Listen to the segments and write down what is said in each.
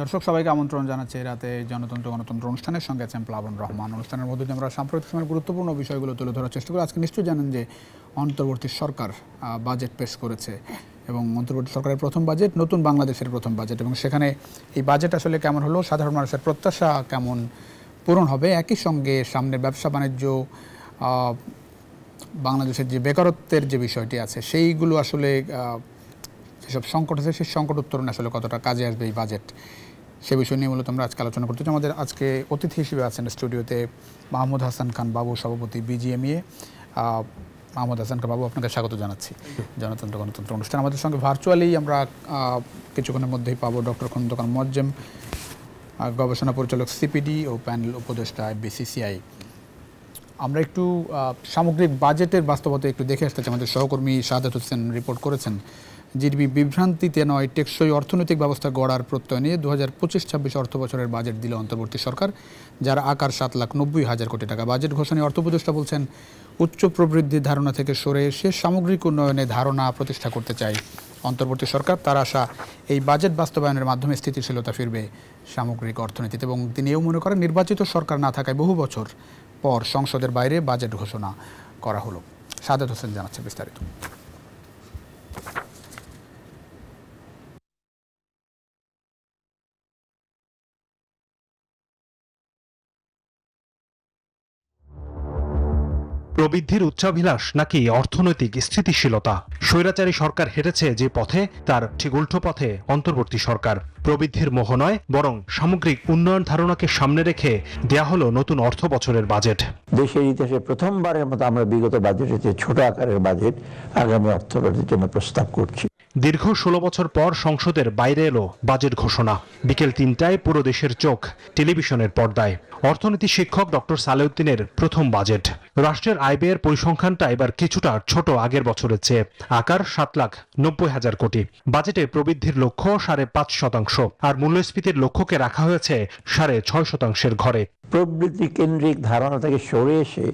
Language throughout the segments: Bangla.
দর্শক সবাইকে আমন্ত্রণ জানাচ্ছি রাতে জনতন্ত্র গণতন্ত্র অনুষ্ঠানের সঙ্গে আছেন প্লাবন রহমান। অনুষ্ঠানের মধ্যে দিয়ে আমরা সাম্প্রতিক সময়ের গুরুত্বপূর্ণ বিষয়গুলো তুলে ধরার চেষ্টা করি। আজকে নিশ্চয়ই জানেন যে অন্তর্বর্তী সরকার বাজেট পেশ করেছে এবং অন্তর্বর্তী সরকারের প্রথম বাজেট, নতুন বাংলাদেশের প্রথম বাজেট, এবং সেখানে এই বাজেট আসলে কেমন হলো, সাধারণ মানুষের প্রত্যাশা কেমন পূরণ হবে, একই সঙ্গে সামনে ব্যবসা বাণিজ্য, বাংলাদেশের যে বেকারত্বের যে বিষয়টি আছে সেইগুলো আসলে যেসব সংকট আছে সেই সংকট উত্তরণ আসলে কতটা কাজে আসবে এই বাজেট, সে বিষয় নিয়ে মূলত আমরা আজকে আলোচনা করতে চাই। আমাদের আজকে অতিথি হিসেবে আছেন স্টুডিওতে মাহমুদ হাসান খান বাবু, সভাপতি বিজিএমইএ। মাহমুদ হাসান খান বাবু, আপনাকে স্বাগত জানাচ্ছি জনতন্ত্র গণতন্ত্র অনুষ্ঠান। আমাদের সঙ্গে ভার্চুয়ালি আমরা কিছুক্ষণের মধ্যেই পাবো ডক্টর খন্দকার মোয়াজ্জেম, গবেষণা পরিচালক সিপিডি ও প্যানেল উপদেষ্টা বিসিসিআই। আমরা একটু সামগ্রিক বাজেটের বাস্তবতা একটু দেখে আসতে চাই। আমাদের সহকর্মী শাহাদাত হোসেন রিপোর্ট করেছেন, জিডিপি বিভ্রান্তিতে নয় টেকসই অর্থনৈতিক ব্যবস্থা গড়ার প্রত্যয় নিয়ে 2025-26 অর্থ বছরের বাজেট দিল অন্তর্বর্তী সরকার, যার আকার 7,90,000 কোটি টাকা। বাজেট ঘোষণায় অর্থ উপদেষ্টা বলছেন, উচ্চ প্রবৃদ্ধির ধারণা থেকে সরে এসে সামগ্রিক উন্নয়নে ধারণা প্রতিষ্ঠা করতে চাই অন্তর্বর্তী সরকার। তার আশা এই বাজেট বাস্তবায়নের মাধ্যমে স্থিতিশীলতা ফিরবে সামগ্রিক অর্থনীতিতে। এবং তিনি এও মনে করেন, নির্বাচিত সরকার না থাকায় বহু বছর পর সংসদের বাইরে বাজেট ঘোষণা করা হলো। শাহাদাত হোসেন জানাচ্ছে বিস্তারিত। প্রবৃদ্ধির উচ্চাভিলাষ নাকি অর্থনৈতিক স্থিতিশীলতা? স্বৈরাচারী সরকার হেঁটেছে যে পথে, তার ঠিক উল্টো পথে অন্তর্বর্তী সরকার। প্রবৃদ্ধির মোহ নয়, বরং সামগ্রিক উন্নয়ন ধারণাকে সামনে রেখে দেয়া হলো নতুন অর্থ বছরের বাজেট। দেশের ইতিহাসে প্রথমবারের মতো আমরা বিগত বাজেটে যে ছোট আকারের বাজেট আগামী অর্থবছরের জন্য প্রস্তাব করছি। দীর্ঘ 16 বছর পর সংসদের বাইরে এলো বাজেট ঘোষণা। বিকেল 3টায় পুরো দেশের চোখ টেলিভিশনের পর্দায়। অর্থনীতি শিক্ষক ডক্টর সালেউদ্দিনের প্রথম বাজেট। রাষ্ট্রের আয় ব্যয়ের পরিসংখ্যানটা এবার কিছুটা ছোট আগের বছরের চেয়ে, আকার 7,90,000 কোটি। বাজেটে প্রবৃদ্ধির লক্ষ্য 5.5%, আর মূল্যস্ফীতির লক্ষ্যকে রাখা হয়েছে 6.5%-এর ঘরে। প্রবৃদ্ধি কেন্দ্রিক ধারণা থেকে সরে এসে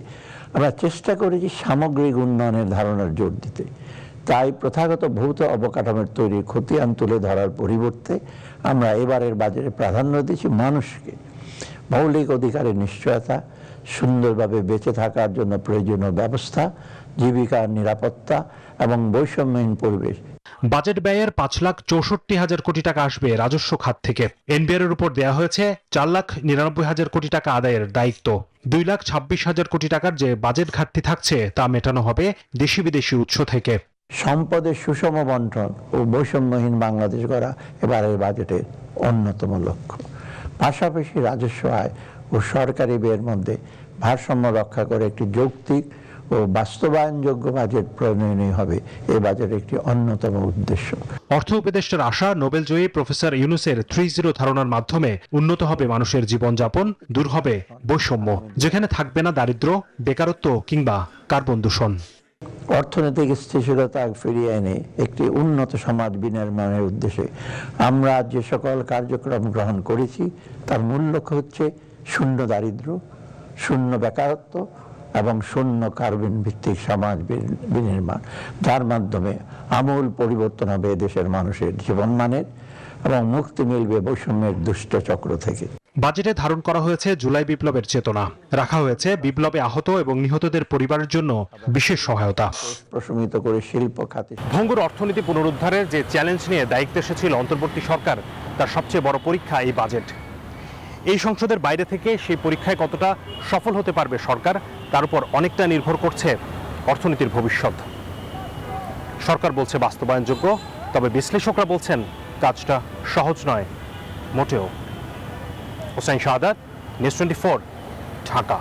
আমরা চেষ্টা করেছি সামগ্রিক উন্নয়নের ধারণার জোর দিতে। তাই প্রথাগত ভৌত অবকাঠামোর তৈরি খতিয়ান তুলে ধরার পরিবর্তে আমরা এবারের বাজেটে প্রাধান্য দিচ্ছি মানুষকে। মৌলিক অধিকারের নিশ্চয়তা, সুন্দরভাবে বেঁচে থাকার জন্য প্রয়োজনীয় ব্যবস্থা, জীবিকার নিরাপত্তা এবং বৈষম্যহীন পরিবেশ। বাজেট ব্যয়ের 5,64,000 কোটি টাকা আসবে রাজস্ব খাত থেকে। এনবিআর এর উপর দেয়া হয়েছে 4,99,000 কোটি টাকা আদায়ের দায়িত্ব। 2,26,000 কোটি টাকার যে বাজেট ঘাটতি থাকছে তা মেটানো হবে দেশি বিদেশি উৎস থেকে। সম্পদের সুষম বন্টন ও বৈষম্যহীন বাংলাদেশ গড়া এবারের বাজেটের অন্যতম লক্ষ্য। পাশাপাশি রাজস্ব আয় ও সরকারি ব্যয়ের মধ্যে ভারসাম্য রক্ষা করে একটি যৌক্তিক ও বাস্তবায়নযোগ্য বাজেট প্রণয়নই হবে এই বাজেটের একটি অন্যতম উদ্দেশ্য। অর্থ উপদেষ্টার আশা, নোবেলজয়ী প্রফেসর ইউনূসের 3-0 ধারণার মাধ্যমে উন্নত হবে মানুষের জীবনযাপন, দূর হবে বৈষম্য, যেখানে থাকবে না দারিদ্র্য, বেকারত্ব কিংবা কার্বন দূষণ। অর্থনৈতিক স্থিতিশীলতা ফিরিয়ে এনে একটি উন্নত সমাজ বিনির্মাণের উদ্দেশ্যে আমরা যে সকল কার্যক্রম গ্রহণ করেছি তার মূল লক্ষ্য হচ্ছে শূন্য দারিদ্র্য, শূন্য বেকারত্ব এবং শূন্য কার্বন ভিত্তিক সমাজ বিনির্মাণ, যার মাধ্যমে আমূল পরিবর্তন হবে দেশের মানুষের জীবনমানের এবং মুক্তি মিলবে বৈষম্যের দুষ্ট চক্র থেকে। বাজেটে ধারণ করা হয়েছে জুলাই বিপ্লবের চেতনা, রাখা হয়েছে বিপ্লবে আহত এবং নিহতদের পরিবারের জন্য বিশেষ সহায়তা। প্রশমিত করে শিল্প খাতে ভঙ্গুর অর্থনীতি পুনরুদ্ধারের যে চ্যালেঞ্জ নিয়ে দায়িত্বে এসেছিল অন্তর্বর্তী সরকার, তার সবচেয়ে বড় পরীক্ষা এই বাজেট। এই সংসদের বাইরে থেকে সেই পরীক্ষায় কতটা সফল হতে পারবে সরকার, তার উপর অনেকটা নির্ভর করছে অর্থনীতির ভবিষ্যৎ। সরকার বলছে বাস্তবায়নযোগ্য, তবে বিশ্লেষকরা বলছেন কাজটা সহজ নয় মোটেও। হোসেন শাহাদাত, নিউজ 24, ঢাকা।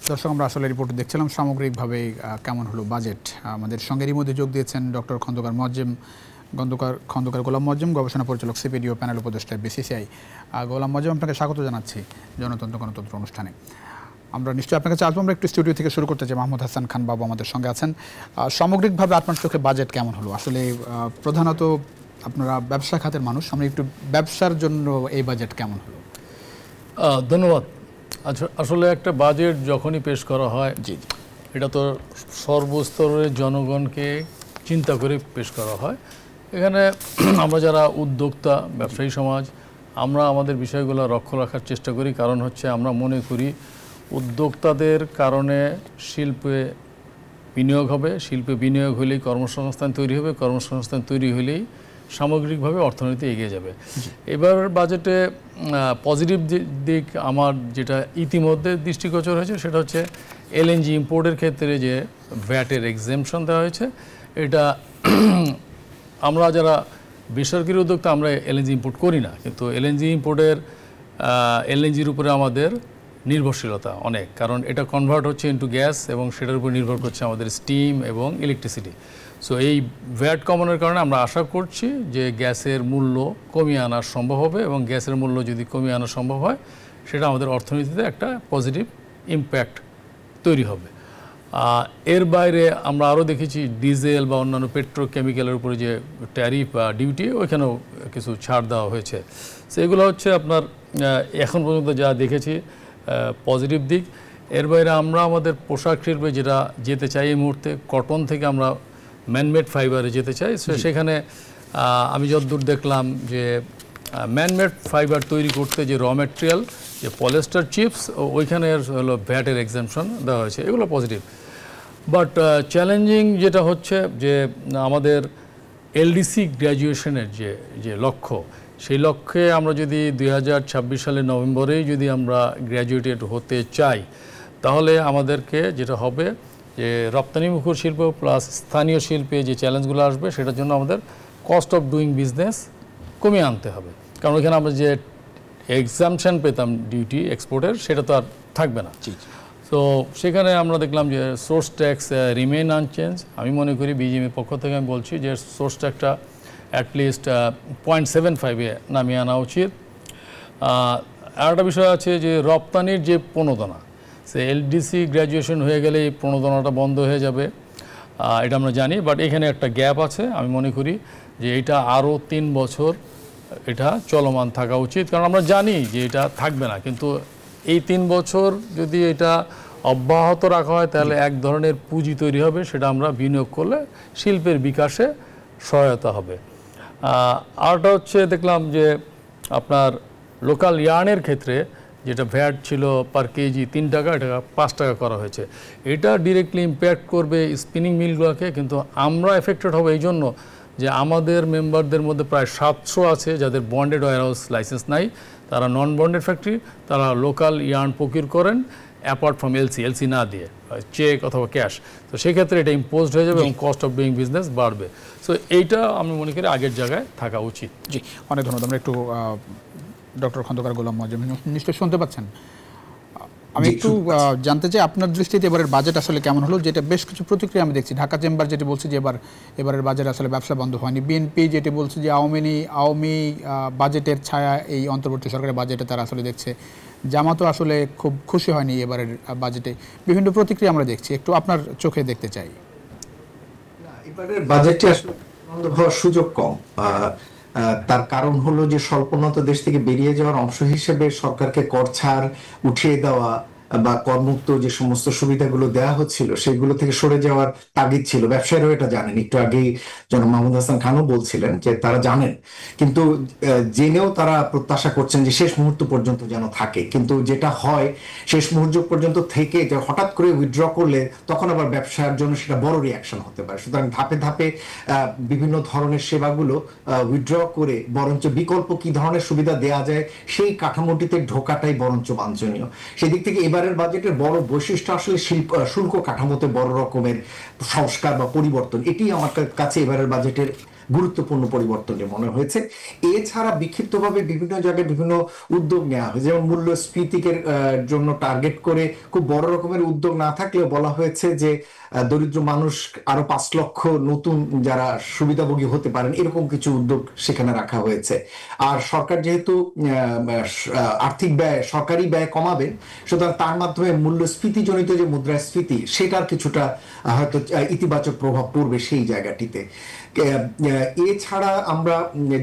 দর্শক, আমরা আসলে রিপোর্ট দেখছিলাম সামগ্রিকভাবে কেমন হলো বাজেট। আমাদের সঙ্গে এরই মধ্যে যোগ দিয়েছেন ডক্টর খন্দকার গোলাম মোয়াজ্জেম, গবেষণা পরিচালক সিপিডি ও প্যানেল উপদেষ্টা বিসিসিআই। গোলাম মোয়াজ্জেম, আপনাকে স্বাগত জানাচ্ছি জনতন্ত্র গণতন্ত্র অনুষ্ঠানে। আমরা নিশ্চয়ই আপনার কাছে আসবো। আমরা একটু স্টুডিও থেকে শুরু করতে চাই। মাহমুদ হাসান খান বাবু আমাদের সঙ্গে আছেন। সামগ্রিকভাবে আপনার চোখে বাজেট কেমন হলো? আসলে প্রধানত আপনারা ব্যবসা খাতের মানুষ, আমরা একটু ব্যবসার জন্য এই বাজেট কেমন হলো? ধন্যবাদ। আচ্ছা, আসলে একটা বাজেট যখনই পেশ করা হয়, এটা তো সর্বস্তরের জনগণকে চিন্তা করে পেশ করা হয় এখানে আমরা যারা উদ্যোক্তা, ব্যবসায়ী সমাজ, আমরা আমাদের বিষয়গুলো রক্ষা রাখার চেষ্টা করি। কারণ হচ্ছে আমরা মনে করি উদ্যোক্তাদের কারণে শিল্পে বিনিয়োগ হবে, শিল্পে বিনিয়োগ হলেই কর্মসংস্থান তৈরি হবে, কর্মসংস্থান তৈরি হলেই সামগ্রিকভাবে অর্থনীতি এগিয়ে যাবে। এবার বাজেটে পজিটিভ দিক আমার যেটা ইতিমধ্যে দৃষ্টিগোচর হয়েছে সেটা হচ্ছে এলএনজি ইম্পোর্টের ক্ষেত্রে যে ভ্যাটের এক্সেমশন দেওয়া হয়েছে, এটা আমরা যারা বেসরকারি উদ্যোক্তা আমরা এলএনজি ইম্পোর্ট করি না, কিন্তু এলএনজি ইম্পোর্টের এলএনজির উপরে আমাদের নির্ভরশীলতা অনেক, কারণ এটা কনভার্ট হচ্ছে ইনটু গ্যাস এবং সেটার উপর নির্ভর করছে আমাদের স্টিম এবং ইলেকট্রিসিটি। সো এই ভ্যাট কমানোর কারণে আমরা আশা করছি যে গ্যাসের মূল্য কমিয়ে আনা সম্ভব হবে, এবং গ্যাসের মূল্য যদি কমিয়ে আনা সম্ভব হয় সেটা আমাদের অর্থনীতিতে একটা পজিটিভ ইম্প্যাক্ট তৈরি হবে। এর বাইরে আমরা আরও দেখেছি ডিজেল বা অন্যান্য পেট্রোকেমিক্যালের উপরে যে ট্যারিফ বা ডিউটি, ওইখানেও কিছু ছাড় দেওয়া হয়েছে। সেগুলো হচ্ছে আপনার এখন পর্যন্ত যা দেখেছি পজিটিভ দিক। এর বাইরে আমরা আমাদের পোশাক শিল্পে যেটা যেতে চাই এই মুহূর্তে, কটন থেকে আমরা ম্যানমেড ফাইবারে যেতে চাই। সেখানে আমি যতদূর দেখলাম যে ম্যানমেড ফাইবার তৈরি করতে যে র ম্যাটেরিয়াল, যে পলিয়েস্টার চিপস, ওইখানে হলো ভ্যাটের এক্সামশন দেওয়া হয়েছে, এগুলো পজিটিভ। বাট চ্যালেঞ্জিং যেটা হচ্ছে যে আমাদের এলডিসি গ্র্যাজুয়েশনের যে লক্ষ্য, সেই লক্ষ্যে আমরা যদি 2026 সালের নভেম্বরেই যদি আমরা গ্র্যাজুয়েটেড হতে চাই, তাহলে আমাদেরকে যেটা হবে যে রপ্তানিমুখী শিল্প প্লাস স্থানীয় শিল্পে যে চ্যালেঞ্জগুলো আসবে সেটার জন্য আমাদের কস্ট অফ ডুইং বিজনেস কমিয়ে আনতে হবে। কারণ ওইখানে আমরা যে এক্সামশন পেতাম ডিউটি এক্সপোর্টের, সেটা তো আর থাকবে না। তো সেখানে আমরা দেখলাম যে সোর্স ট্যাক্স রিমেইন আনচেঞ্জ। আমি মনে করি বিজিএমের পক্ষ থেকে আমি বলছি যে সোর্স ট্যাক্সটা অ্যাটলিস্ট 0.75-এ নামিয়ে আনা উচিত। আর একটা বিষয় আছে যে রপ্তানির যে প্রণোদনা, সে এলডিসি গ্র্যাজুয়েশন হয়ে গেলে এই প্রণোদনাটা বন্ধ হয়ে যাবে, এটা আমরা জানি। বাট এখানে একটা গ্যাপ আছে, আমি মনে করি যে এটা আরও 3 বছর এটা চলমান থাকা উচিত, কারণ আমরা জানি যে এটা থাকবে না। কিন্তু এই 3 বছর যদি এটা অব্যাহত রাখা হয় তাহলে এক ধরনের পুঁজি তৈরি হবে, সেটা আমরা বিনিয়োগ করলে শিল্পের বিকাশে সহায়তা হবে। আরটা হচ্ছে দেখলাম যে আপনার লোকাল ইয়ার্নের ক্ষেত্রে যেটা ভ্যাট ছিল পার কেজি 3 টাকা, এটা 5 টাকা করা হয়েছে। এটা ডিরেক্টলি ইম্প্যাক্ট করবে স্পিনিং মিলগুলোকে, কিন্তু আমরা এফেক্টেড হবো এই জন্য যে আমাদের মেম্বারদের মধ্যে প্রায় 700 আছে যাদের বন্ডেড ওয়্যারহাউস লাইসেন্স নাই, তারা নন বন্ডেড ফ্যাক্টরি, তারা লোকাল ইয়ার্ন প্রকিউর করেন অ্যাপার্ট ফ্রম এলসি না দিয়ে, চেক অথবা ক্যাশ। তো সেক্ষেত্রে এটা ইম্পোজড হয়ে যাবে এবং কস্ট অফ ডুইং বিজনেস বাড়বে। সো এইটা আমি মনে করি আগের জায়গায় থাকা উচিত। জি, অনেক ধন্যবাদ। আমরা একটু ডক্টর খন্দকার গোলাম মোয়াজ্জেম নিশ্চয়ই শুনতে পাচ্ছেন। আমি একটু জানতে চাই আপনার দৃষ্টিতে এবারের বাজেট আসলে কেমন হলো, যেটা বেশ কিছু প্রতিক্রিয়া আমি দেখছি। ঢাকা চেম্বার যেটি বলছে যে এবারের বাজেট আসলে ব্যবসা বন্ধ হয়নি। বিএনপি যেটি বলছে যে আওয়ামী বাজেটের ছায়া এই অন্তর্বর্তী সরকারের বাজেটে তারা আসলে দেখছে। জামাতও আসলে খুব খুশি হয়নি এবারের বাজেটে। বিভিন্ন প্রতিক্রিয়া আমরা দেখছি, একটু আপনার চোখে দেখতে চাই। এবারের বাজেটে আসলে বন্ধ হওয়ার সুযোগ কম। তার কারণ হলো যে স্বল্পোন্নত দেশ থেকে বেরিয়ে যাওয়ার অংশ হিসেবে সরকারকে কর ছাড় উঠিয়ে দেওয়া বা করমুক্ত যে সমস্ত সুবিধাগুলো দেওয়া হচ্ছিল সেগুলো থেকে সরে যাওয়ার তাগিদ ছিল। ব্যবসায়ীরাও এটা জানেন, একটু আগেই জনাব মাহমুদ হাসান খানও বলছিলেন যে তারা জানেন, কিন্তু জেনেও তারা প্রত্যাশা করছেন যে শেষ মুহূর্ত পর্যন্ত যেন থাকে। কিন্তু যেটা হয় শেষ মুহূর্ত পর্যন্ত থেকে যে হঠাৎ করে উইথড্র করলে তখন আবার ব্যবসার জন্য সেটা বড় রিয়াকশন হতে পারে। সুতরাং ধাপে ধাপে বিভিন্ন ধরনের সেবাগুলো উইথড্র করে বরঞ্চ বিকল্প কি ধরনের সুবিধা দেওয়া যায় সেই কাঠামোটিতে ঢোকাটাই বরঞ্চ বাঞ্ছনীয়। সেদিক থেকে এবারের বাজেটের বড় বৈশিষ্ট্য আসলে শুল্ক কাঠামোতে বড় রকমের সংস্কার বা পরিবর্তন, এটি আমার কাছে এবারের বাজেটের গুরুত্বপূর্ণ পরিবর্তনে মনে হয়েছে। এছাড়া বিক্ষিপ্তভাবে বিভিন্ন জায়গায় বিভিন্ন উদ্যোগ নেওয়া হয়, যেমন মূল্যস্ফীতিকে জন্য টার্গেট করে খুব বড় রকমের উদ্যোগ না থাকলেও বলা হয়েছে যে দরিদ্র মানুষ আরো 5 লক্ষ নতুন যারা সুবিধাভোগী হতে পারেন এরকম কিছু উদ্যোগ সেখানে রাখা হয়েছে। আর সরকার যেহেতু আর্থিক ব্যয় সরকারি ব্যয় কমাবেন, সুতরাং তার মাধ্যমে মূল্যস্ফীতি জনিত যে মুদ্রাস্ফীতি সেটার কিছুটা হয়তো ইতিবাচক প্রভাব পড়বে সেই জায়গাটিতে। এছাড়া আমরা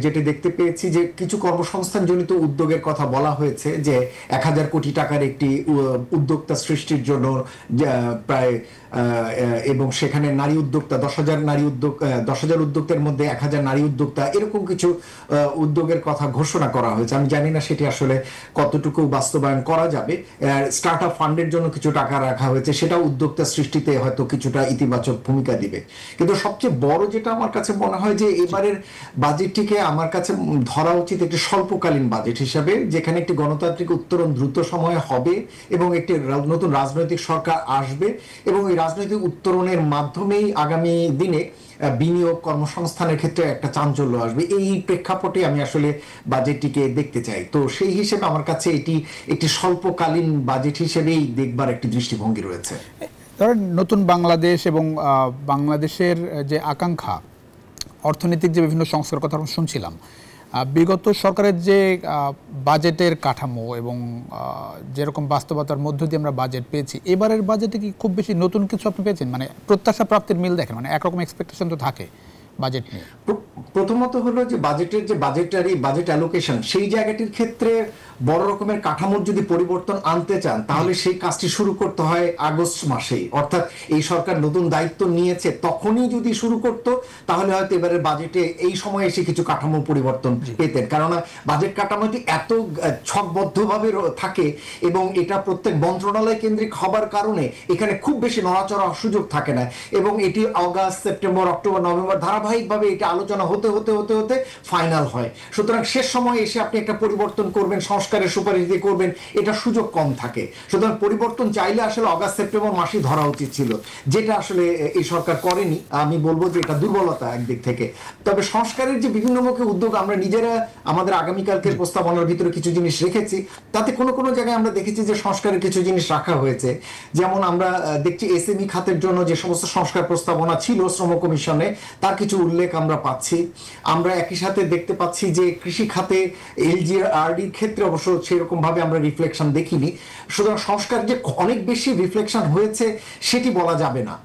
যেটা দেখতে পেয়েছি যে কিছু কর্মসংস্থানজনিত উদ্যোগের কথা বলা হয়েছে, যে 1000 কোটি টাকার একটি উদ্যোক্তা সৃষ্টির জন্য প্রায়, এবং সেখানে নারী উদ্যোক্তা 10,000 উদ্যোক্তার মধ্যে 1000 নারী উদ্যোক্তা, এরকম কিছু উদ্যোগের কথা ঘোষণা করা হয়েছে। আমি জানি না সেটি আসলে কতটুকু বাস্তবায়ন করা যাবে। স্টার্ট আপ ফান্ডের জন্য কিছু টাকা রাখা হয়েছে, সেটা উদ্যোক্তা সৃষ্টিতে হয়তো কিছুটা ইতিবাচক ভূমিকা দিবে। কিন্তু সবচেয়ে বড় যেটা আমার কাছে মনে হয় যে এবারের বাজেটটিকে আমার কাছে ধরা উচিত একটি স্বল্পকালীন বাজেট হিসাবে, যেখানে একটি গণতান্ত্রিক উত্তরণ দ্রুত সময়ে হবে এবং একটি নতুন রাজনৈতিক সরকার আসবে, এবং এই রাজনৈতিক উত্তরণের মাধ্যমেই আগামী দিনে বিনিয়োগ কর্মসংস্থানের ক্ষেত্রে একটা চাঞ্চল্য আসবে। এই প্রেক্ষাপটে আমি আসলে বাজেটটিকে দেখতে চাই। তো সেই হিসেবে আমার কাছে এটি একটি স্বল্পকালীন বাজেট হিসেবেই দেখবার একটি দৃষ্টিভঙ্গি রয়েছে। ধরেন নতুন বাংলাদেশ এবং বাংলাদেশের যে আকাঙ্ক্ষা, অর্থনৈতিক যে বিভিন্ন সংস্কার কথা আমরা শুনছিলাম, বিগত সরকারের যে বাজেটের কাঠামো এবং যেরকম বাস্তবতার মধ্য দিয়ে আমরা বাজেট পেয়েছি, এবারের বাজেটে কি খুব বেশি নতুন কিছু আপনি পেয়েছেন? মানে প্রত্যাশা প্রাপ্তির মিল দেখেন, মানে একরকম এক্সপেকটেশন তো থাকে বাজেট নিয়ে। প্রথমত হলো যে বাজেটের যে বাজেট অ্যালোকেশন, সেই জায়গাটির ক্ষেত্রে বড় রকমের কাঠামোর যদি পরিবর্তন আনতে চান, তাহলে সেই কাজটি শুরু করতে হয় আগস্ট মাসেই। অর্থাৎ এই সরকার নতুন দায়িত্ব নিয়েছে তখনই যদি শুরু করতো, তাহলে হয়তো এবারের বাজেটে এই সময় এসে কিছু কাঠামো পরিবর্তন পেতেন। কেননা বাজেট কাঠামোটি এত ছকবদ্ধভাবে থাকে এবং এটা প্রত্যেক মন্ত্রণালয় কেন্দ্রিক হবার কারণে এখানে খুব বেশি নড়াচড়ার সুযোগ থাকে না, এবং এটি আগস্ট, সেপ্টেম্বর, অক্টোবর, নভেম্বর ধারাবাহিকভাবে এটা আলোচনা হতে হতে হতে হতে ফাইনাল হয়। সুতরাং শেষ সময় এসে আপনি একটা পরিবর্তন করবেন, সংস্কারের সুপারিশ দিয়ে করবেন, এটা সুযোগ কম থাকে। সুতরাং পরিবর্তন চাইলে আসলে আগস্ট সেপ্টেম্বর মাসে ধরা উচিত ছিল, যেটা আসলে এই সরকার করেনি। আমি বলবো যে এটা দুর্বলতা একদিক থেকে। তবে সংস্কারের যে বিভিন্নমুখী উদ্যোগ আমরা নিজেরা আমাদের আগামীকালকের প্রস্তাবনার ভিতরে কিছু জিনিস রেখেছি, তাতে কোনো কোনো জায়গায় আমরা দেখেছি যে সংস্কারের কিছু জিনিস রাখা হয়েছে। যেমন আমরা দেখছি এসএমই খাতের জন্য যে সমস্ত সংস্কার প্রস্তাবনা ছিল শ্রম কমিশনে, তার কিছু উল্লেখ আমরা পাচ্ছি। আমরা একই সাথে দেখতে পাচ্ছি যে কৃষি খাতে এলজিআরডির ক্ষেত্রে অবশ্য সেরকম ভাবে আমরা রিফ্লেকশন দেখিনি। সুতরাং সংস্কার যে অনেক বেশি রিফ্লেকশন হয়েছে সেটি বলা যাবে না।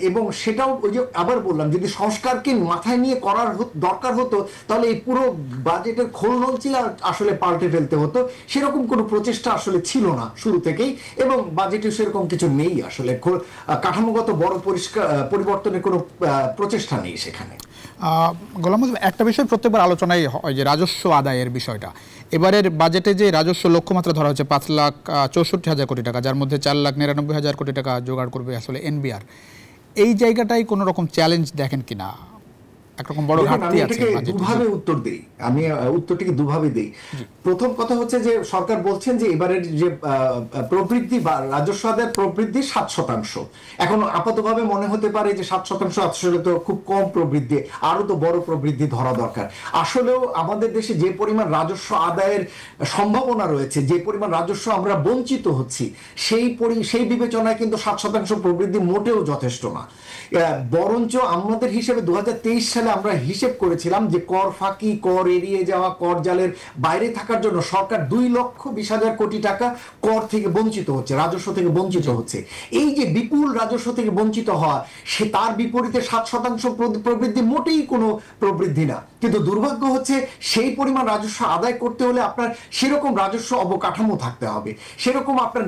এবং সেটাও ওই যে আবার বললাম, যদি সংস্কারকে মাথায় নিয়ে করার দরকার হতো, তাহলে এই পুরো বাজেটের খোলনলচি আসলে পাল্টে ফেলতে হতো। সেরকম কোনো প্রচেষ্টা আসলে ছিল না শুরু থেকেই, এবং বাজেটে সেরকম কিছু নেই। আসলে কাঠামোগত বড় পরিবর্তনের কোনো প্রচেষ্টা নেই সেখানে। গোলাম মোস্তফা, একটা বিষয় প্রত্যেকবার আলোচনায় হয় যে রাজস্ব আদায়ের বিষয়টা। এবারের বাজেটে যে রাজস্ব লক্ষ্যমাত্রা ধরা হচ্ছে 5,64,000 কোটি টাকা, যার মধ্যে 4,99,000 কোটি টাকা জোগাড় করবে আসলে এনবিআর। এই জায়গাটাই কোনো রকম চ্যালেঞ্জ দেখেন কিনা? একরকম বড় ঘাটতি আছে। দুভাবে উত্তর দেই, আমি উত্তরটিকে দুভাবে দেই। প্রথম কথা হচ্ছে যে সরকার বলছেন যে এবারের যে প্রবৃদ্ধি বা রাজস্ব আদায়ের প্রবৃদ্ধি 7%। এখন আপাতভাবে মনে হতে পারে যে 7% আসলে তো খুব কম প্রবৃদ্ধি, আরো তো বড় প্রবৃদ্ধি ধরা দরকার। আসলেও আমাদের দেশে যে পরিমাণ রাজস্ব আদায়ের সম্ভাবনা রয়েছে, যে পরিমাণ রাজস্ব আমরা বঞ্চিত হচ্ছি, সেই বিবেচনায় কিন্তু 7% প্রবৃদ্ধি মোটেও যথেষ্ট না। বরঞ্চ আমাদের হিসেবে 2023 সালে আমরা হিসেব করেছিলাম যে কর ফাঁকি, কর এড়িয়ে যাওয়া, কর জালের বাইরে থাকার জন্য সরকার 2,20,000 কোটি টাকা কর থেকে বঞ্চিত হচ্ছে, রাজস্ব থেকে বঞ্চিত হচ্ছে। এই যে বিপুল রাজস্ব থেকে বঞ্চিত হওয়া, সে তার বিপরীতে 7% প্রবৃদ্ধি মোটেই কোনো প্রবৃদ্ধি না। কিন্তু দুর্ভাগ্য হচ্ছে সেই পরিমাণ রাজস্ব আদায় করতে হলে আপনার সেরকম রাজস্ব অবকাঠামো থাকতে হবে, সেরকম আপনার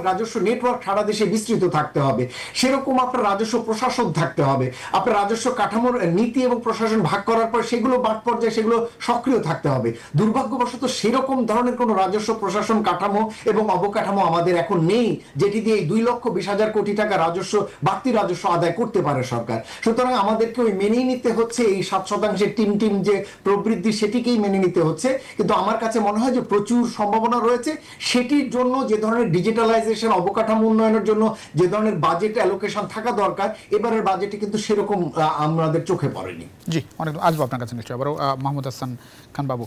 রাজস্ব নেটওয়ার্ক সারা দেশে বিস্তৃত থাকতে হবে, সেরকম আপনার রাজস্ব প্রশাসন থাকতে হবে, আপনার রাজস্ব কাঠামোর নীতি এবং প্রশাসন ভাগ করার পর সেগুলো মাঠ পর্যায়ে সেগুলো সক্রিয় থাকতে হবে। দুর্ভাগ্যবশত সেরকম ধরনের কোনো রাজস্ব প্রশাসন কাঠামো এবং অবকাঠামো আমাদের এখন নেই, যেটি দিয়ে 2,20,000 কোটি টাকা রাজস্ব, বাড়তি রাজস্ব আদায় করতে পারে সরকার। সুতরাং আমাদেরকে ওই মেনেই নিতে হচ্ছে এই 7% টিম যে প্রবৃদ্ধি, সেটিকেই মেনে নিতে হচ্ছে। কিন্তু আমার কাছে মনে হয় যে প্রচুর সম্ভাবনা রয়েছে। সেটির জন্য যে ধরনের ডিজিটালাইজেশন, অবকাঠামো উন্নয়নের জন্য যে ধরনের বাজেট অ্যালোকেশন থাকা দরকার, এবারের বাজেটে কিন্তু সেরকম আমাদের চোখে পড়েনি। জি, অনেক আসবো আপনার কাছে নিশ্চয়ই আবারও। মাহমুদ হাসান খান বাবু,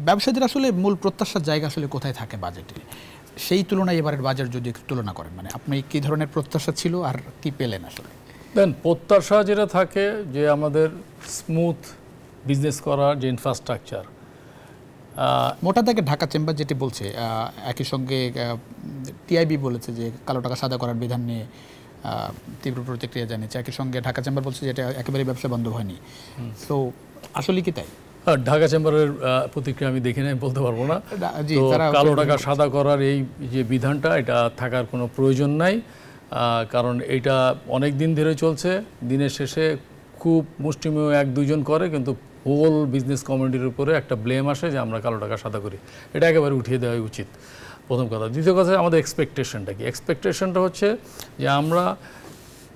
ব্যবসায়ীদের আসলে মূল প্রত্যাশার জায়গা আসলে কোথায় থাকে বাজেটে? সেই তুলনায় এবারের বাজেট যদি একটু তুলনা করেন, মানে আপনি কি ধরনের প্রত্যাশা ছিল আর কি পেলেন আসলে? প্রত্যাশা যেটা থাকে যে আমাদের স্মুথ বিজনেস করার যে ইনফ্রাস্ট্রাকচার, মোটা দাগে ঢাকা চেম্বার যেটি বলছে, একই সঙ্গে টিআইবি বলেছে যে কালো টাকা সাদা করার বিধান নিয়ে তীব্র প্রতিক্রিয়া জানিয়েছে। একই সঙ্গে ঢাকা চেম্বার বলছে যে এটা একেবারে ব্যবসা বন্ধ হয়নি। তো আসলে কি তাই? ঢাকা চেম্বারের প্রতিক্রিয়া আমি দেখি নাই, বলতে পারবো না। জি, তো তারা কালো টাকা সাদা করার এই যে বিধানটা, এটা থাকার কোনো প্রয়োজন নাই, কারণ এটা অনেক দিন ধরে চলছে। দিনের শেষে খুব মুষ্টিমেয় 1-2 জন করে, কিন্তু হোল বিজনেস কমিউনিটির উপরে একটা ব্লেম আসে যে আমরা কালো টাকা সাদা করি। এটা একেবারে উঠিয়ে দেওয়াই উচিত, প্রথম কথা। দ্বিতীয় কথা, আমাদের এক্সপেকটেশনটা কি? এক্সপেকটেশনটা হচ্ছে যে আমরা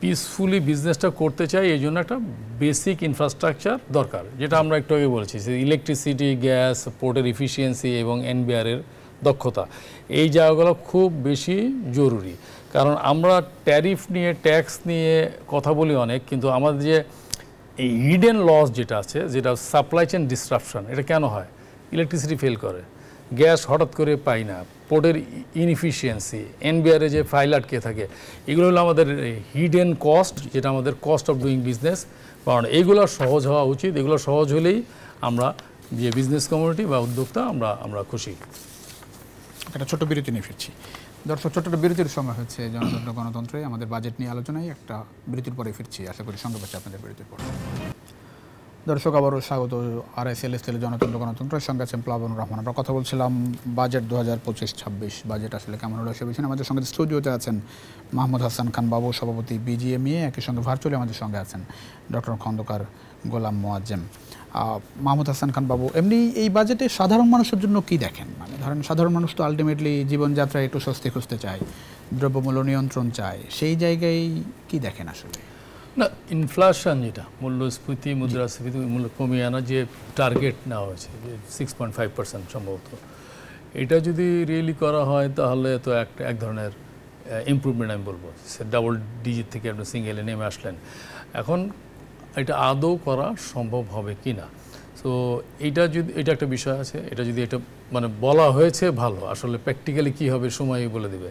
পিসফুলি বিজনেসটা করতে চাই, এই জন্য একটা বেসিক ইনফ্রাস্ট্রাকচার দরকার, যেটা আমরা একটু আগে বলেছি, যে ইলেকট্রিসিটি, গ্যাস, পোর্টের এফিসিয়েন্সি এবং এনবিআরের দক্ষতা, এই জায়গাগুলো খুব বেশি জরুরি। কারণ আমরা ট্যারিফ নিয়ে, ট্যাক্স নিয়ে কথা বলি অনেক, কিন্তু আমাদের যে এই হিডেন লস যেটা আছে, যেটা সাপ্লাই চেন ডিসরাপশন, এটা কেন হয়? ইলেকট্রিসিটি ফেল করে, গ্যাস হঠাৎ করে পাই না, পোর্টের ইনএফিসিয়েন্সি, এনবিআরে যে ফাইল আটকে থাকে, এগুলো হলো আমাদের হিডেন কস্ট, যেটা আমাদের কস্ট অফ ডুইং বিজনেস। কারণ এইগুলো সহজ হওয়া উচিত। এগুলো সহজ হলেই আমরা যে বিজনেস কমিউনিটি বা উদ্যোক্তা আমরা খুশি। একটা ছোট বিরতি নিয়ে ফিরছি। দর্শক, ছোট্ট বিরতির সময় হচ্ছে জনতন্ত্র গণতন্ত্রে আমাদের বাজেট নিয়ে আলোচনায়। একটা বিরতির পরে ফিরছি, আশা করি সঙ্গে পাচ্ছি আপনাদের বিরতির পরে। দর্শক, আবারও স্বাগত RSLSL জনতন্ত্র গণতন্ত্রের সঙ্গে আছেন প্লাবন রহমান। আমরা কথা বলছিলাম বাজেট 2025-26 বাজেট আসলে কেমন হলো সে বিষয়ে। আমাদের সঙ্গে স্টুডিওতে আছেন মাহমুদ হাসান খান বাবু, সভাপতি BGMA। একই সঙ্গে ভার্চুয়ালি আমাদের সঙ্গে আছেন ডক্টর খন্দকার গোলাম মোয়াজ্জেম। মাহমুদ হাসান খান বাবু, এমনি এই বাজেটে সাধারণ মানুষের জন্য কি দেখেন? মানে ধরেন, সাধারণ মানুষ তো আলটিমেটলি জীবনযাত্রায় একটু স্বস্তি খুঁজতে চায়, দ্রব্যমূল্য নিয়ন্ত্রণ চায়, সেই জায়গায় কি দেখেন আসলে? না, ইনফ্লেশন যেটা মূল্যস্ফীতি, মুদ্রাস্ফীতি মূল্য কমিয়ে আনা যে টার্গেট নেওয়া হয়েছে, যে 6.5% সম্ভবত, এটা যদি রিয়েলি করা হয় তাহলে তো এক ধরনের ইমপ্রুভমেন্ট আমি বলবো। ডাবল ডিজিট থেকে আপনি সিঙ্গেলে নেমে আসলেন। এখন এটা আদৌ করা সম্ভব হবে কি না, সো এটা একটা বিষয় আছে। এটা যদি এটা মানে বলা হয়েছে ভালো, আসলে প্র্যাকটিক্যালি কী হবে সময়ই বলে দেবে।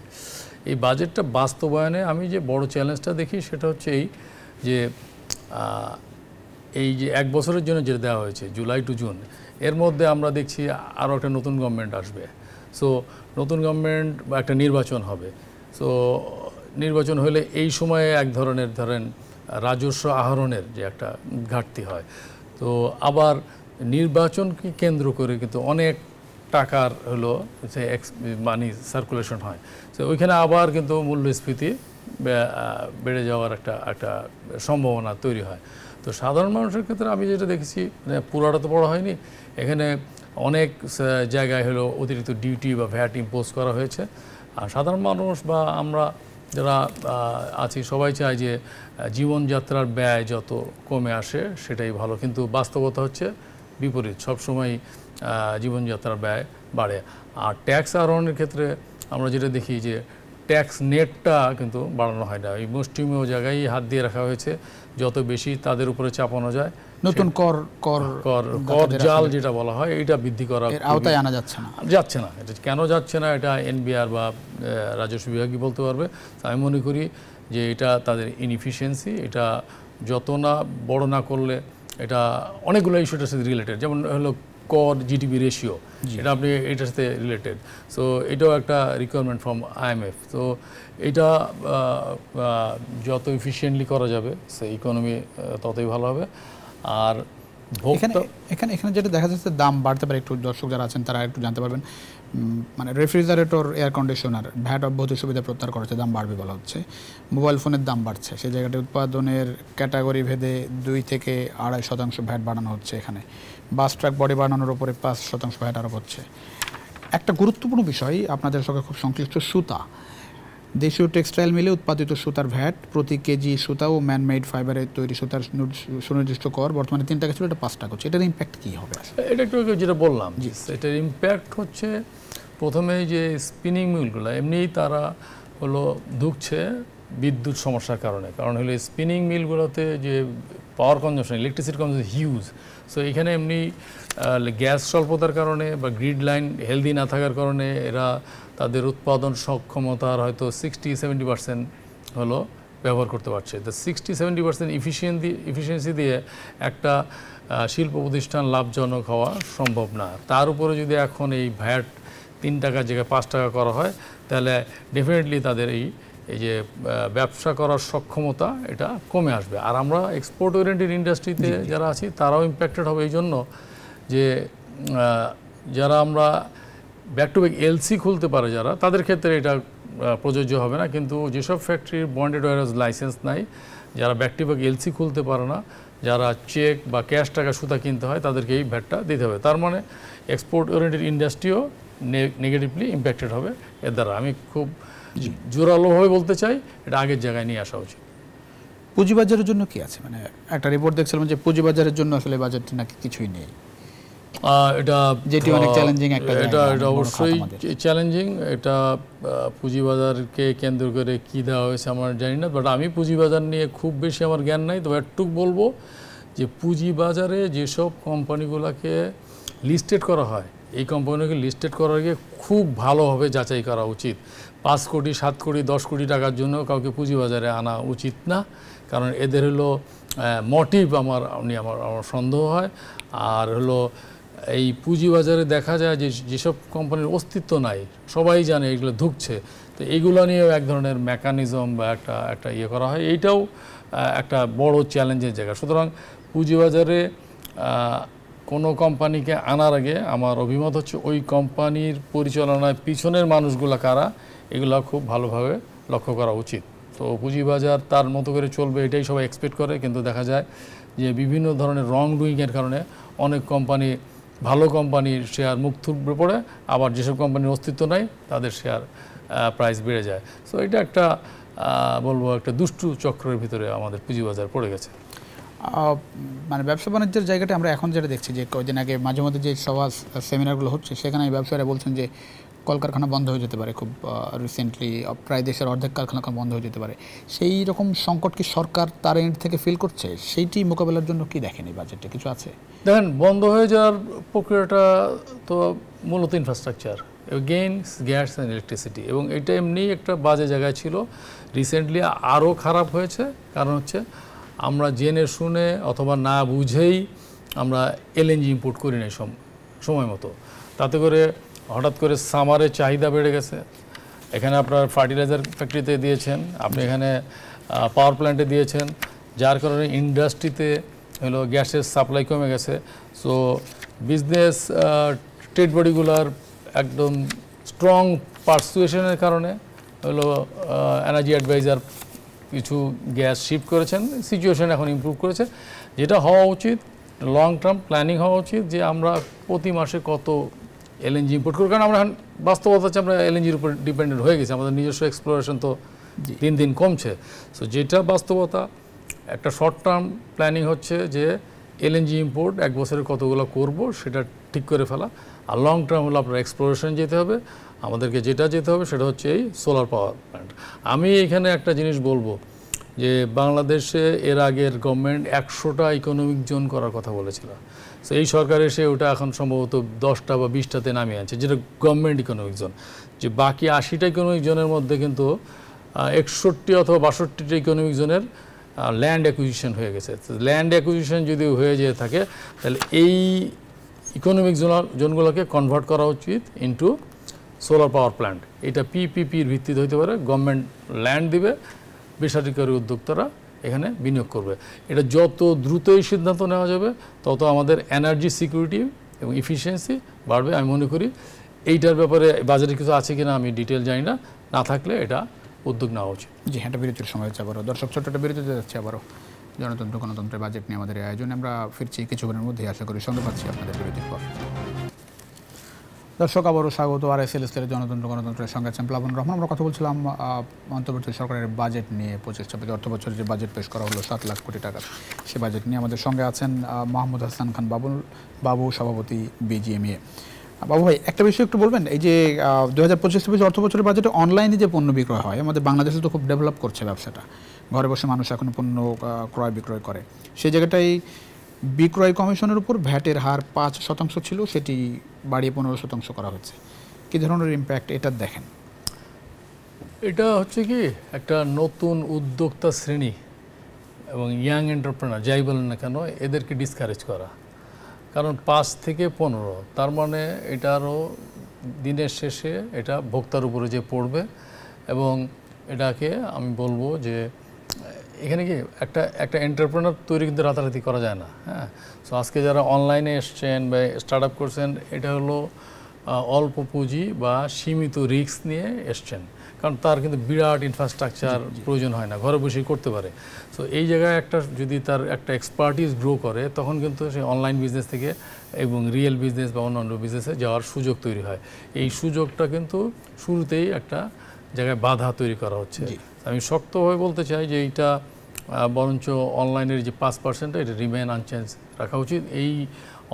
এই বাজেটটা বাস্তবায়নে আমি যে বড় চ্যালেঞ্জটা দেখি সেটা হচ্ছে এই যে 1 বছরের জন্য যেটা দেওয়া হয়েছে, জুলাই টু জুন, এর মধ্যে আমরা দেখছি আরও একটা নতুন গভর্নমেন্ট আসবে। সো নতুন গভর্নমেন্ট বা একটা নির্বাচন হবে। সো নির্বাচন হলে এই সময়ে এক ধরনের রাজস্ব আহরণের যে একটা ঘাটতি হয়। তো আবার নির্বাচনকে কেন্দ্র করে কিন্তু অনেক টাকার মানি সার্কুলেশন হয়। তো ওইখানে আবার কিন্তু মূল্যস্ফীতি বেড়ে যাওয়ার একটা সম্ভাবনা তৈরি হয়। তো সাধারণ মানুষের ক্ষেত্রে আমি যেটা দেখেছি, পুরোটা তো বড় হয়নি, এখানে অনেক জায়গায় হলো অতিরিক্ত ডিউটি বা ভ্যাট ইম্পোজ করা হয়েছে। আর সাধারণ মানুষ বা আমরা যারা আছি সবাই চাই যে জীবনযাত্রার ব্যয় যত কমে আসে সেটাই ভালো, কিন্তু বাস্তবতা হচ্ছে বিপরীত। সবসময় জীবনযাত্রার ব্যয় বাড়ে। আর ট্যাক্স আরোহণের ক্ষেত্রে আমরা যেটা দেখি যে ট্যাক্স নেটটা কিন্তু বাড়ানো হয় না, এই মুষ্টিমেয় জায়গায় হাত দিয়ে রাখা হয়েছে। যত বেশি তাদের উপরে চাপানো যায়, নতুন কর জাল যেটা বলা হয়, এটা বৃদ্ধি করা আওতায় আনা যাচ্ছে না। এটা কেন যাচ্ছে না, এটা এনবিআর বা রাজস্ব বিভাগই বলতে পারবে। আমি মনে করি যে এটা তাদের ইনএফিসিয়েন্সি, এটা যত না বড় না করলে, এটা অনেকগুলো ইস্যুটার সাথে রিলেটেড। যেমন হলো কর জিডিপি রেশিও, এটা আপনি এটার সাথে রিলেটেড। সো এটাও একটা রিকোয়ারমেন্ট ফ্রম IMF। তো এটা যত এফিশিয়েন্টলি করা যাবে সেই ইকোনমি ততই ভালো হবে। আর এখানে যেটা দেখা যাচ্ছে, দাম বাড়তে পারে। একটু দর্শক যারা আছেন তারা একটু জানতে পারবেন। মানে রেফ্রিজারেটর, এয়ার কন্ডিশনার ভ্যাট অব্যাহত সুবিধা প্রত্যাহার করেছে, দাম বাড়বে বলা হচ্ছে। মোবাইল ফোনের দাম বাড়ছে, সেই জায়গাটা উৎপাদনের ক্যাটাগরি ভেদে 2 থেকে 2.5% ভ্যাট বাড়ানো হচ্ছে। এখানে বাস ট্রাক বডি বানানোর উপরে 5% ভ্যাট আরোপ হচ্ছে। একটা গুরুত্বপূর্ণ বিষয় আপনাদের সঙ্গে খুব সংশ্লিষ্ট, সুতা। দেশীয় টেক্সটাইল মিলে উৎপাদিত সুতার ভ্যাট, প্রতি কেজি সুতা ও ম্যানমেড ফাইবারের তৈরি সুতার সুনির্দিষ্ট কর বর্তমানে 3 টাকা ছিল, এটা 5 টাকা হচ্ছে। এটার ইম্প্যাক্ট কী হবে? এটা একটু যেটা বললাম, এটার ইম্প্যাক্ট হচ্ছে প্রথমে যে স্পিনিং মিলগুলো এমনিই তারা হলো ধুকছে বিদ্যুৎ সমস্যার কারণে। কারণ হলো স্পিনিং মিলগুলোতে যে power consumption, electricity consumption huge. So এখানে এমনি গ্যাস স্বল্পতার কারণে বা গ্রিড লাইন হেলদি না থাকার কারণে এরা তাদের উৎপাদন সক্ষমতার হয়তো 60-70% হলো ব্যবহার করতে পারছে। তো 60-70% এফিসিয়েন্সি দিয়ে একটা শিল্প প্রতিষ্ঠান লাভজনক হওয়া সম্ভব না। তার উপরে যদি এখন এই ভ্যাট 3 টাকার জায়গায় 5 টাকা করা হয়, তাহলে ডেফিনেটলি তাদের এই এই যে ব্যবসা করার সক্ষমতা এটা কমে আসবে। আর আমরা এক্সপোর্ট ওরিয়েন্টেড ইন্ডাস্ট্রিতে যারা আছি তারাও ইম্প্যাক্টেড হবে এই জন্য যে যারা আমরা ব্যাক টু ব্যাক এলসি খুলতে পারে যারা, তাদের ক্ষেত্রে এটা প্রযোজ্য হবে না। কিন্তু যেসব ফ্যাক্টরির বন্ডেড ওয়্যারহাউস লাইসেন্স নাই, যারা ব্যাক টু ব্যাক এলসি খুলতে পারে না, যারা চেক বা ক্যাশ টাকা সুতা কিনতে হয়, তাদেরকে এই ভ্যাটটা দিতে হবে। তার মানে এক্সপোর্ট ওরিয়েন্টেড ইন্ডাস্ট্রিও নেগেটিভলি ইম্প্যাক্টেড হবে এর দ্বারা। আমি খুব জোরালোভাবে বলতে চাই এটা আগের জায়গায় নিয়ে আসা উচিত। পুঁজিবাজারের জন্য কি আছে? মানে একটা রিপোর্ট দেখছিলাম যে পুঁজিবাজারের জন্য আসলে বাজেটে নাকি কিছুই নেই। এটা যেটি অনেক চ্যালেঞ্জিং একটা এটা অবশ্যই চ্যালেঞ্জিং। এটা পুঁজিবাজারকে কেন্দ্র করে কি দেওয়া হয়েছে আমার জানি না, বাট আমি পুঁজিবাজার নিয়ে খুব বেশি আমার জ্ঞান নাই। তবে একটুক বলবো যে পুঁজিবাজারে যেসব কোম্পানিগুলোকে লিস্টেড করা হয়, এই কোম্পানিগুলোকে লিস্টেড করার আগে খুব ভালোভাবে যাচাই করা উচিত। 5 কোটি 7 কোটি 10 কোটি টাকার জন্য কাউকে পুঁজিবাজারে আনা উচিত না, কারণ এদের হলো মোটিভ আমার সন্দেহ হয়। আর হলো এই পুঁজিবাজারে দেখা যায় যে যেসব কোম্পানির অস্তিত্ব নাই, সবাই জানে এগুলো ধুকছে, তো এইগুলো নিয়েও এক ধরনের মেকানিজম বা একটা ইয়ে করা হয়। এইটাও একটা বড় চ্যালেঞ্জের জায়গা। সুতরাং পুঁজিবাজারে কোনো কোম্পানিকে আনার আগে আমার অভিমত হচ্ছে ওই কোম্পানির পরিচালনায় পিছনের মানুষগুলো কারা, এগুলো খুব ভালোভাবে লক্ষ্য করা উচিত। তো পুঁজিবাজার তার মতো করে চলবে এটাই সবাই এক্সপেক্ট করে, কিন্তু দেখা যায় যে বিভিন্ন ধরনের রং ডুইংয়ের কারণে অনেক কোম্পানি, ভালো কোম্পানির শেয়ার মুখ থুবড়ে পড়ে, আবার যেসব কোম্পানির অস্তিত্ব নাই তাদের শেয়ার প্রাইস বেড়ে যায়। সো এটা একটা বলবো একটা দুষ্টু চক্রের ভিতরে আমাদের পুঁজিবাজার পড়ে গেছে। মানে ব্যবসা বাণিজ্যের জায়গাটা আমরা এখন যেটা দেখছি যে কয়েকদিন আগে মাঝে মধ্যে যে সভা সেমিনারগুলো হচ্ছে, সেখানে ব্যবসায়ীরা বলছেন যে কলকারখানা বন্ধ হয়ে যেতে পারে খুব রিসেন্টলি, প্রায় দেশের অর্ধেক কারখানা বন্ধ হয়ে যেতে পারে। সেই রকম সংকট কি সরকার তার এন্ড থেকে ফিল করছে? সেইটি মোকাবেলার জন্য কি দেখেনি বাজেটে কিছু আছে? দেখেন, বন্ধ হয়ে যাওয়ার প্রক্রিয়াটা তো মূলত ইনফ্রাস্ট্রাকচার, গ্যাস অ্যান্ড ইলেকট্রিসিটি, এবং এটা এমনি একটা বাজে জায়গায় ছিল। রিসেন্টলি আরও খারাপ হয়েছে, কারণ হচ্ছে আমরা জেনে শুনে অথবা না বুঝেই আমরা এলএনজি ইম্পোর্ট করি নাই সময় মতো। তাতে করে হঠাৎ করে সামারের চাহিদা বেড়ে গেছে। এখানে আপনার ফার্টিলাইজার ফ্যাক্টরিতে দিয়েছেন, আপনি এখানে পাওয়ার প্ল্যান্টে দিয়েছেন, যার কারণে ইন্ডাস্ট্রিতে হলো গ্যাসের সাপ্লাই কমে গেছে। সো বিজনেস ট্রেড বডিগুলার একদম স্ট্রং পারসুয়েশনের কারণে হলো এনার্জি অ্যাডভাইজার কিছু গ্যাস শিফট করেছেন, সিচুয়েশন এখন ইমপ্রুভ করেছে। যেটা হওয়া উচিত, লং টার্ম প্ল্যানিং হওয়া উচিত যে আমরা প্রতি মাসে কত এলএনজি ইম্পোর্ট করি, কারণ আমরা বাস্তবতা হচ্ছে আমরা এলএনজির উপর ডিপেন্ডেন্ট হয়ে গেছি, আমাদের নিজস্ব এক্সপ্লোরেশন তো দিন দিন কমছে। সো যেটা বাস্তবতা, একটা শর্ট টার্ম প্ল্যানিং হচ্ছে যে এলএনজি ইম্পোর্ট 1 বছরে কতগুলো করব সেটা ঠিক করে ফেলা। আর লং টার্ম হলো আপনার এক্সপ্লোরেশন যেতে হবে। আমাদেরকে যেটা যেতে হবে সেটা হচ্ছে এই সোলার পাওয়ার প্ল্যান্ট। আমি এখানে একটা জিনিস বলবো যে বাংলাদেশে এর আগের গভর্নমেন্ট 100টা ইকোনমিক জোন করার কথা বলেছিল। সো এই সরকার এসে ওটা এখন সম্ভবত 10টা বা 20টাতে নামিয়ে আনছে, যেটা গভর্নমেন্ট ইকোনমিক জোন। যে বাকি 80টা ইকোনমিক জোনের মধ্যে কিন্তু 61 অথবা 62টা ইকোনমিক জোনের ল্যান্ড অ্যাকুইজিশন হয়ে গেছে। ল্যান্ড অ্যাকুইজিশন যদি হয়ে যেয়ে থাকে, তাহলে এই ইকোনমিক জোনগুলোকে কনভার্ট করা উচিত ইনটু সোলার পাওয়ার প্ল্যান্ট। এটা পিপিপির ভিত্তিতে হতে পারে, গভর্নমেন্ট ল্যান্ড দিবে, বেসরকারি উদ্যোক্তারা এখানে বিনিয়োগ করবে। এটা যত দ্রুত এই সিদ্ধান্ত নেওয়া যাবে তত আমাদের এনার্জি সিকিউরিটি এবং ইফিসিয়েন্সি বাড়বে। আমি মনে করি এইটার ব্যাপারে বাজারে কিছু আছে কিনা আমি ডিটেল জানি না, না থাকলে এটা উদ্যোগ নেওয়া উচিত। জি, একটা বিরতির সময় হচ্ছে আবারও। দর্শক, ছোট্ট একটা বিরতিতে যাচ্ছে আবারও। জনতন্ত্র গণতন্ত্রের বাজেট নিয়ে আমাদের আয়োজনে আমরা ফিরছি কিছুক্ষণের মধ্যেই, আশা করি সঙ্গে পাচ্ছি আপনাদের বিরতির পর। দর্শক, আবারও স্বাগত RSL স্টেলের জনতন্ত্র গণতন্ত্রের সঙ্গে আছেন প্লাবন রহমান। আমরা কথা বলছিলাম অন্তর্বর্তী সরকারের বাজেট নিয়ে। 25-26 অর্থ বছরে যে বাজেট পেশ করা হলো 7 লাখ কোটি টাকার, সে বাজেট নিয়ে আমাদের সঙ্গে আছেন মাহমুদ হাসান খান বাবু, সভাপতি BGMA। বাবু ভাই, একটা বিষয় একটু বলবেন, এই যে 2025-26 অর্থ বছরের বাজেটে অনলাইনে যে পণ্য বিক্রয় হয়, আমাদের বাংলাদেশে তো খুব ডেভেলপ করছে ব্যবসাটা, ঘরে বসে মানুষ এখন পণ্য ক্রয় বিক্রয় করে। সেই জায়গাটাই বিক্রয় কমিশনের উপর ভ্যাটের হার 5% ছিল, সেটি বাড়িয়ে 15% করা হচ্ছে। কী ধরনের ইম্প্যাক্ট এটা দেখেন? এটা হচ্ছে কি একটা নতুন উদ্যোক্তা শ্রেণী এবং ইয়াং এন্টারপ্রেনার যাই বলেন না কেন, এদেরকে ডিসকারেজ করা। কারণ 5 থেকে 15, তার মানে এটা আরও দিনের শেষে এটা ভোক্তার উপরে যে পড়বে, এবং এটাকে আমি বলবো যে এখানে কি একটা এন্টারপ্রেনার তৈরি কিন্তু রাতারাতি করা যায় না। হ্যাঁ, সো আজকে যারা অনলাইনে এসছেন বা স্টার্ট আপ করছেন, এটা হলো অল্প পুঁজি বা সীমিত রিস্ক নিয়ে এসছেন, কারণ তার কিন্তু বিরাট ইনফ্রাস্ট্রাকচার প্রয়োজন হয় না, ঘরে বসেই করতে পারে। সো এই জায়গায় একটা যদি তার একটা এক্সপার্টিস গ্রো করে, তখন কিন্তু সে অনলাইন বিজনেস থেকে এবং রিয়েল বিজনেস বা অন্যান্য বিজনেসে যাওয়ার সুযোগ তৈরি হয়। এই সুযোগটা কিন্তু শুরুতেই একটা জায়গায় বাধা তৈরি করা হচ্ছে। আমি শক্তভাবে বলতে চাই যে এইটা বরঞ্চ অনলাইনের যে 5% এটা রিমেইন আনচেঞ্জ রাখা উচিত। এই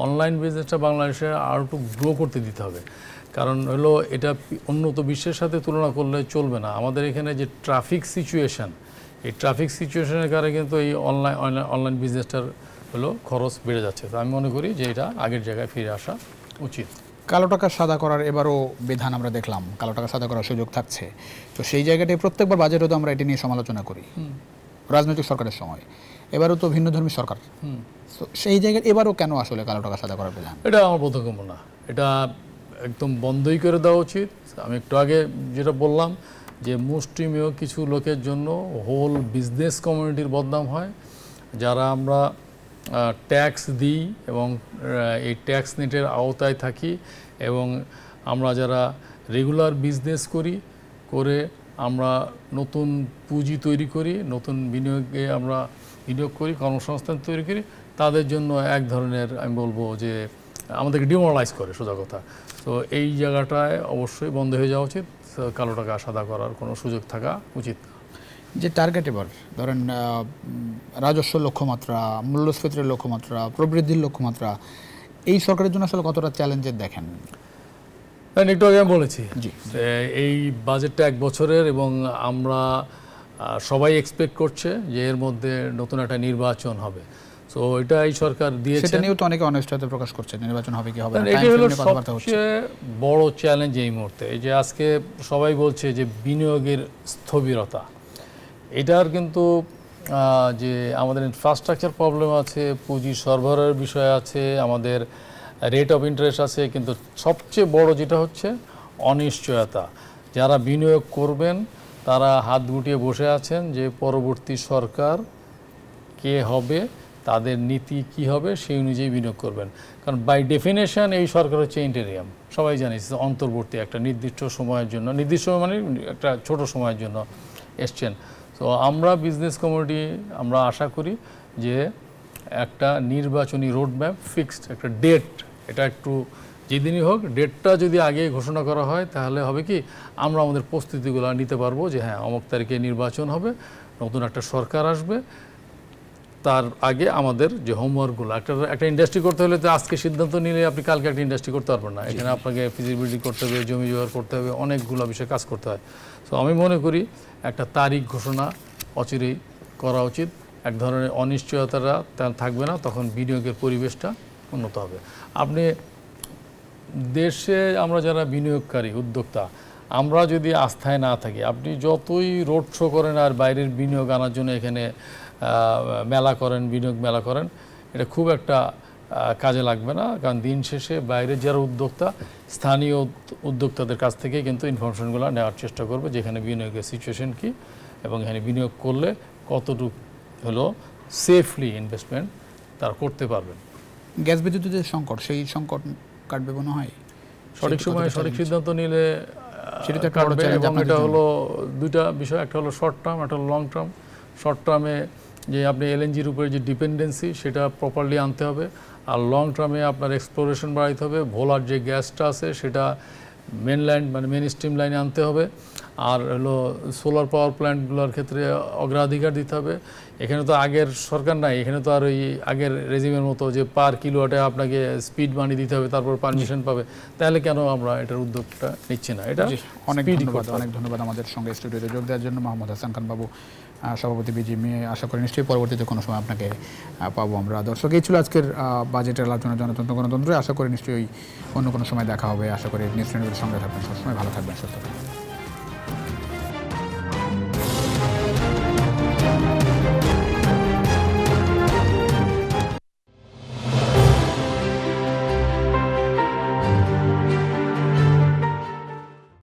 অনলাইন বিজনেসটা বাংলাদেশে আরও একটু গ্রো করতে দিতে হবে, কারণ হলো এটা উন্নত বিশ্বের সাথে তুলনা করলে চলবে না। আমাদের এখানে যে ট্রাফিক সিচুয়েশন, এই ট্রাফিক সিচুয়েশনের কারণে কিন্তু এই অনলাইন বিজনেসটার হলো খরচ বেড়ে যাচ্ছে। তো আমি মনে করি যে এটা আগের জায়গায় ফিরে আসা উচিত। কালো টাকা সাদা করার এবারও বিধান আমরা দেখলাম, কালো টাকা সাদা করার সুযোগ থাকছে। তো সেই জায়গাটায় প্রত্যেকবার বাজেটও তো আমরা এটা নিয়ে সমালোচনা করি রাজনৈতিক সরকারের সময়, এবারও তো ভিন্নধর্মী সরকার। তো সেই জায়গায় এবারও কেন আসলে কালো টাকা সাদা করার বিধান? এটা আমার বোধগম্য না, এটা একদম বন্ধই করে দেওয়া উচিত। আমি একটু আগে যেটা বললাম যে মুষ্টিমেয় কিছু লোকের জন্য হোল বিজনেস কমিউনিটির বদনাম হয়। যারা আমরা ট্যাক্স দিই এবং এই ট্যাক্স নেটের আওতায় থাকি এবং আমরা যারা রেগুলার বিজনেস করে আমরা নতুন পুঁজি তৈরি করি, নতুন বিনিয়োগে আমরা বিনিয়োগ করি, কর্মসংস্থান তৈরি করি, তাদের জন্য এক ধরনের আমি বলবো যে আমাদেরকে ডিমোরালাইজ করে, সোজা কথা। তো এই জায়গাটায় অবশ্যই বন্ধ হয়ে যাওয়া উচিত, কালো টাকা সাদা করার কোনো সুযোগ থাকা উচিত না। যে টার্গেট এবার ধরেন রাজস্ব লক্ষ্যমাত্রা, মূল্যস্ফীতির লক্ষ্যমাত্রা, প্রবৃদ্ধির লক্ষ্যমাত্রা, এই সরকারের জন্য আসলে কতটা চ্যালেঞ্জের দেখেন? একটু আগে আমি বলেছি এই বাজেটটা 1 বছরের এবং আমরা সবাই এক্সপেক্ট করছে যে এর মধ্যে নতুন একটা নির্বাচন হবে। তো এটা এই সরকার দিয়েছে, সেটা নিয়েও তো অনেকে অনিশ্চয়তা প্রকাশ করছে, নির্বাচন হবে কি হবে না। এটা হলো সবচেয়ে বড় চ্যালেঞ্জ এই মুহূর্তে। এই যে আজকে সবাই বলছে যে বিনিয়োগের স্থবিরতা, এটার কিন্তু যে আমাদের ইনফ্রাস্ট্রাকচার প্রবলেম আছে, পুঁজি সরবরাহের বিষয় আছে, আমাদের রেট অফ ইন্টারেস্ট আছে, কিন্তু সবচেয়ে বড় যেটা হচ্ছে অনিশ্চয়তা। যারা বিনিয়োগ করবেন তারা হাত গুটিয়ে বসে আছেন যে পরবর্তী সরকার কে হবে, তাদের নীতি কি হবে, সেই অনুযায়ী বিনিয়োগ করবেন। কারণ বাই ডেফিনেশন এই সরকার হচ্ছে ইন্টেরিয়াম, সবাই জানি, অন্তর্বর্তী একটা নির্দিষ্ট সময়ের জন্য, নির্দিষ্ট মানে একটা ছোট সময়ের জন্য এসছেন। তো আমরা বিজনেস কমিউনিটি আমরা আশা করি যে একটা নির্বাচনী রোডম্যাপ, ফিক্সড একটা ডেট, এটা একটু যেদিনই হোক ডেটটা যদি আগে ঘোষণা করা হয়, তাহলে হবে কি আমরা আমাদের প্রস্তুতিগুলো নিতে পারবো যে হ্যাঁ অমুক তারিখে নির্বাচন হবে, নতুন একটা সরকার আসবে। তার আগে আমাদের যে হোমওয়ার্কগুলো, একটা ইন্ডাস্ট্রি করতে হলে তো আজকে সিদ্ধান্ত নিলে আপনি কালকে একটা ইন্ডাস্ট্রি করতে পারবেন না। এখানে আপনাকে ফিজিবিলিটি করতে হবে, জমি জোগাড় করতে হবে, অনেকগুলো বিষয়ে কাজ করতে হয়। তো আমি মনে করি একটা তারিখ ঘোষণা অচিরেই করা উচিত। এক ধরনের অনিশ্চয়তাটা থাকবে না, তখন বিনিয়োগের পরিবেশটা উন্নত হবে। আপনি দেশে আমরা যারা বিনিয়োগকারী উদ্যোক্তা, আমরা যদি আস্থায় না থাকি, আপনি যতই রোড শো করেন আর বাইরের বিনিয়োগ আনার জন্য এখানে মেলা করেন, বিনিয়োগ মেলা করেন, এটা খুব একটা কাজে লাগবে না। কারণ দিন শেষে বাইরের যারা উদ্যোক্তা, স্থানীয় উদ্যোক্তাদের কাছ থেকে কিন্তু ইনফরমেশনগুলো নেওয়ার চেষ্টা করবে, যেখানে বিনিয়োগের সিচুয়েশন কী এবং এখানে বিনিয়োগ করলে কতটুকু হলো সেফলি ইনভেস্টমেন্ট তারা করতে পারবেন। গ্যাস বিদ্যুতের যে সংকট, সেই সংকট কাটবে মনে হয় সঠিক সময়ে সঠিক সিদ্ধান্ত নিলে সেটা কাটবে। এবং এটা হলো দুইটা বিষয়, একটা হলো শর্ট টার্ম, একটা হলো লং টার্ম। শর্ট টার্মে যে আপনি এলএনজির উপরে যে ডিপেন্ডেন্সি, সেটা প্রপারলি আনতে হবে। আর লং টার্মে আপনার এক্সপ্লোরেশন বাড়াইতে হবে, ভোলার যে গ্যাসটা আছে সেটা মেনল্যান্ড মানে মেন স্ট্রিম লাইনে আনতে হবে। আর হলো সোলার পাওয়ার প্ল্যান্টগুলোর ক্ষেত্রে অগ্রাধিকার দিতে হবে। এখানে তো আগের সরকার নাই, এখানে তো আর ওই আগের রেজিমের মতো যে পার কিলোয়াটে আপনাকে স্পিড মানি দিতে হবে, তারপর পারমিশন পাবে। তাহলে কেন আমরা এটার উদ্যোগটা নিচ্ছি না? এটা অনেক ধন্যবাদ আমাদের সঙ্গে স্টুডিওতে যোগ দেওয়ার জন্য মোহাম্মদ হাসান খান বাবু, সভাপতি বিজিএমএ। আশা করি নিশ্চয়ই পরবর্তীতে কোনো সময় আপনাকে পাবো আমরা। দর্শক, এই ছিল আজকের বাজেটের আলোচনা, জনতন্ত্র গণতন্ত্রে। আশা করি নিশ্চয়ই অন্য কোনো সময় দেখা হবে। আশা করি নিউজ চ্যানেলের সঙ্গে থাকবেন, সবসময় ভালো থাকবেন, সুস্থ থাকবেন।